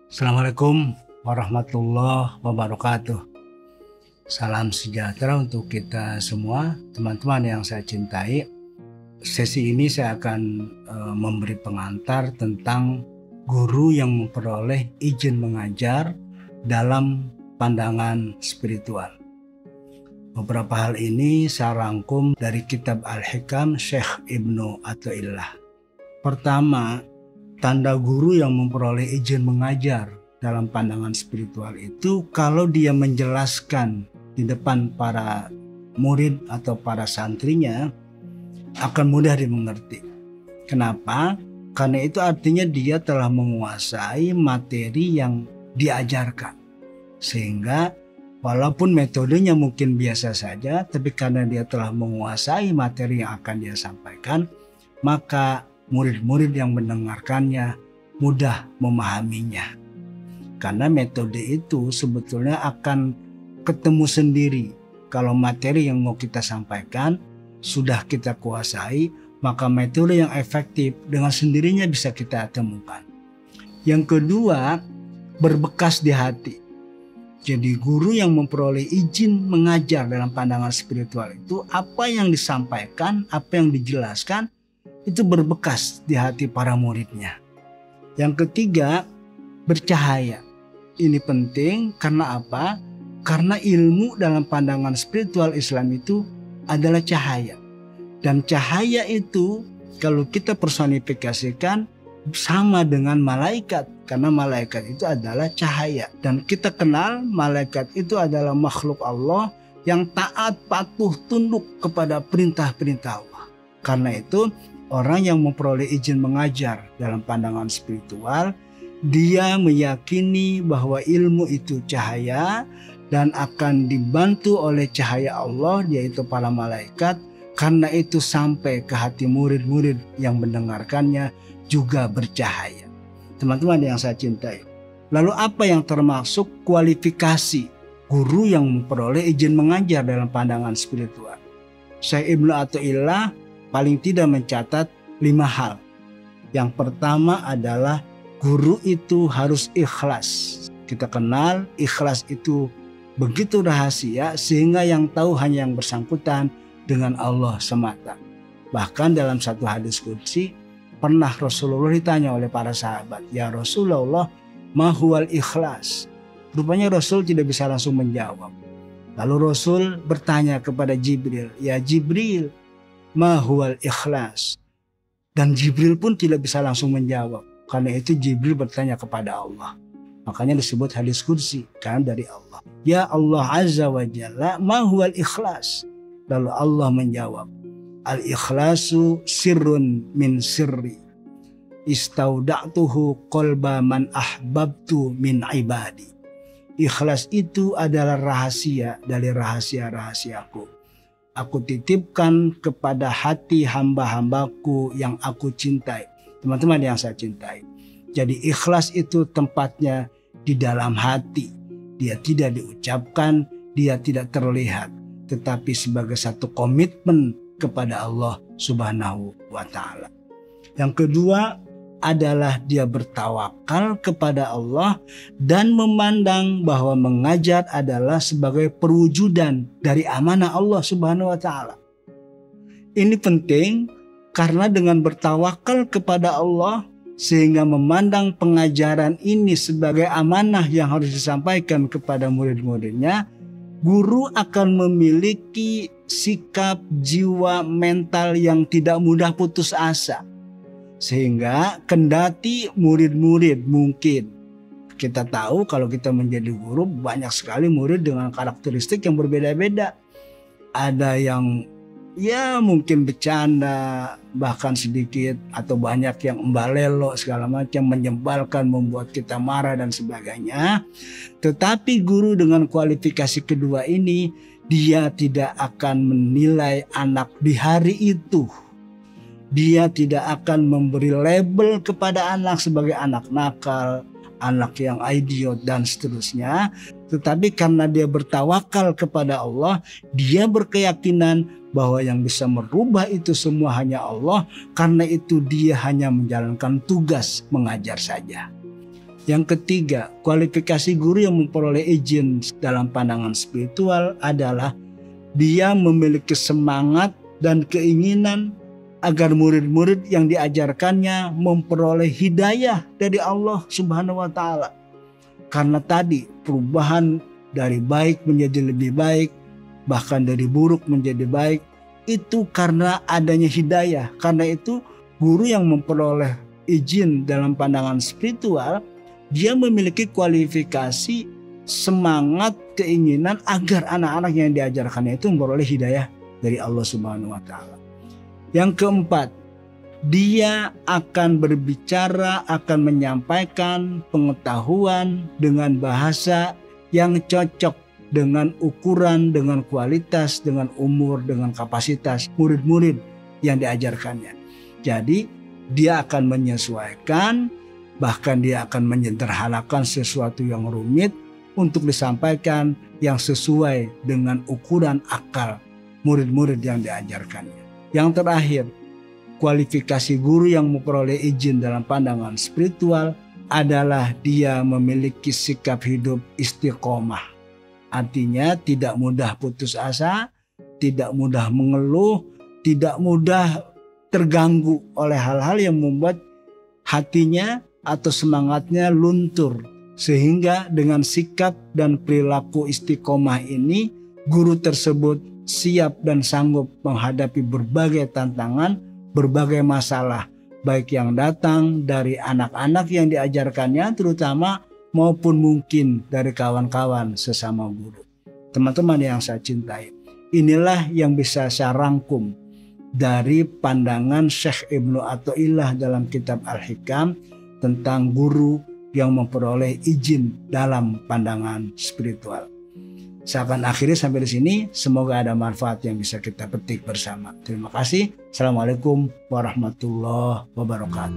Assalamualaikum warahmatullahi wabarakatuh. Salam sejahtera untuk kita semua, teman-teman yang saya cintai. Sesi ini saya akan memberi pengantar tentang guru yang memperoleh izin mengajar dalam pandangan spiritual. Beberapa hal ini saya rangkum dari kitab Al-Hikam Syekh Ibnu Athaillah. Pertama, tanda guru yang memperoleh izin mengajar dalam pandangan spiritual itu kalau dia menjelaskan di depan para murid atau para santrinya akan mudah dimengerti. Kenapa? Karena itu artinya dia telah menguasai materi yang diajarkan. Sehingga walaupun metodenya mungkin biasa saja, tapi karena dia telah menguasai materi yang akan dia sampaikan, maka murid-murid yang mendengarkannya mudah memahaminya. Karena metode itu sebetulnya akan ketemu sendiri. Kalau materi yang mau kita sampaikan sudah kita kuasai, maka metode yang efektif dengan sendirinya bisa kita temukan. Yang kedua, berbekas di hati. Jadi guru yang memperoleh izin mengajar dalam pandangan spiritual itu, apa yang disampaikan, apa yang dijelaskan, itu berbekas di hati para muridnya. Yang ketiga, bercahaya. Ini penting karena apa? Karena ilmu dalam pandangan spiritual Islam itu adalah cahaya. Dan cahaya itu kalau kita personifikasikan sama dengan malaikat. Karena malaikat itu adalah cahaya. Dan kita kenal malaikat itu adalah makhluk Allah yang taat, patuh, tunduk kepada perintah-perintah Allah. Karena itu orang yang memperoleh izin mengajar dalam pandangan spiritual, dia meyakini bahwa ilmu itu cahaya dan akan dibantu oleh cahaya Allah, yaitu para malaikat. Karena itu sampai ke hati murid-murid yang mendengarkannya juga bercahaya. Teman-teman yang saya cintai. Lalu apa yang termasuk kualifikasi guru yang memperoleh izin mengajar dalam pandangan spiritual? Syekh Ibnu Athaillah paling tidak mencatat 5 hal. Yang pertama adalah guru itu harus ikhlas. Kita kenal ikhlas itu begitu rahasia sehingga yang tahu hanya yang bersangkutan dengan Allah semata. Bahkan dalam satu hadis qudsi pernah Rasulullah ditanya oleh para sahabat, "Ya Rasulullah, ma huwal ikhlas?" Rupanya Rasul tidak bisa langsung menjawab. Lalu Rasul bertanya kepada Jibril, "Ya Jibril, ma huwal ikhlas?" Dan Jibril pun tidak bisa langsung menjawab. Karena itu Jibril bertanya kepada Allah. Makanya disebut hadis qudsi kan dari Allah. "Ya Allah Azza wa Jalla, ma huwal ikhlas?" Lalu Allah menjawab, "Al-ikhlasu sirrun min sirri. Istauda'tuhu qalba man ahbabtu min ibadi." Ikhlas itu adalah rahasia dari rahasia-rahasiaku. Aku titipkan kepada hati hamba-hambaku yang aku cintai. Teman-teman yang saya cintai. Jadi ikhlas itu tempatnya di dalam hati. Dia tidak diucapkan, dia tidak terlihat. Tetapi sebagai satu komitmen kepada Allah Subhanahu wa ta'ala. Yang kedua adalah dia bertawakal kepada Allah dan memandang bahwa mengajar adalah sebagai perwujudan dari amanah Allah Subhanahu wa ta'ala. Ini penting karena dengan bertawakal kepada Allah sehingga memandang pengajaran ini sebagai amanah yang harus disampaikan kepada murid-muridnya, guru akan memiliki sikap jiwa mental yang tidak mudah putus asa. Sehingga kendati murid-murid mungkin kita tahu kalau kita menjadi guru banyak sekali murid dengan karakteristik yang berbeda-beda. Ada yang ya mungkin bercanda bahkan sedikit atau banyak yang embalelo segala macam, menyebalkan, membuat kita marah dan sebagainya. Tetapi guru dengan kualifikasi kedua ini dia tidak akan menilai anak di hari itu. Dia tidak akan memberi label kepada anak sebagai anak nakal, anak yang idiot dan seterusnya. Tetapi karena dia bertawakal kepada Allah, dia berkeyakinan bahwa yang bisa merubah itu semua hanya Allah. Karena itu dia hanya menjalankan tugas mengajar saja. Yang ketiga, kualifikasi guru yang memperoleh izin dalam pandangan spiritual adalah dia memiliki semangat dan keinginan agar murid-murid yang diajarkannya memperoleh hidayah dari Allah Subhanahu wa Ta'ala. Karena tadi perubahan dari baik menjadi lebih baik, bahkan dari buruk menjadi baik, itu karena adanya hidayah. Karena itu guru yang memperoleh izin dalam pandangan spiritual, dia memiliki kualifikasi, semangat, keinginan agar anak-anak yang diajarkannya itu memperoleh hidayah dari Allah Subhanahu wa Ta'ala. Yang keempat, dia akan berbicara, akan menyampaikan pengetahuan dengan bahasa yang cocok dengan ukuran, dengan kualitas, dengan umur, dengan kapasitas murid-murid yang diajarkannya. Jadi dia akan menyesuaikan, bahkan dia akan menyederhanakan sesuatu yang rumit untuk disampaikan yang sesuai dengan ukuran akal murid-murid yang diajarkannya. Yang terakhir, kualifikasi guru yang memperoleh izin dalam pandangan spiritual adalah dia memiliki sikap hidup istiqomah. Artinya tidak mudah putus asa, tidak mudah mengeluh, tidak mudah terganggu oleh hal-hal yang membuat hatinya atau semangatnya luntur. Sehingga dengan sikap dan perilaku istiqomah ini, guru tersebut siap dan sanggup menghadapi berbagai tantangan, berbagai masalah, baik yang datang dari anak-anak yang diajarkannya terutama, maupun mungkin dari kawan-kawan sesama guru. Teman-teman yang saya cintai, inilah yang bisa saya rangkum dari pandangan Syekh Ibnu Athaillah dalam kitab Al-Hikam tentang guru yang memperoleh izin dalam pandangan spiritual. Saya akan akhiri sampai di sini. Semoga ada manfaat yang bisa kita petik bersama. Terima kasih. Assalamualaikum warahmatullahi wabarakatuh.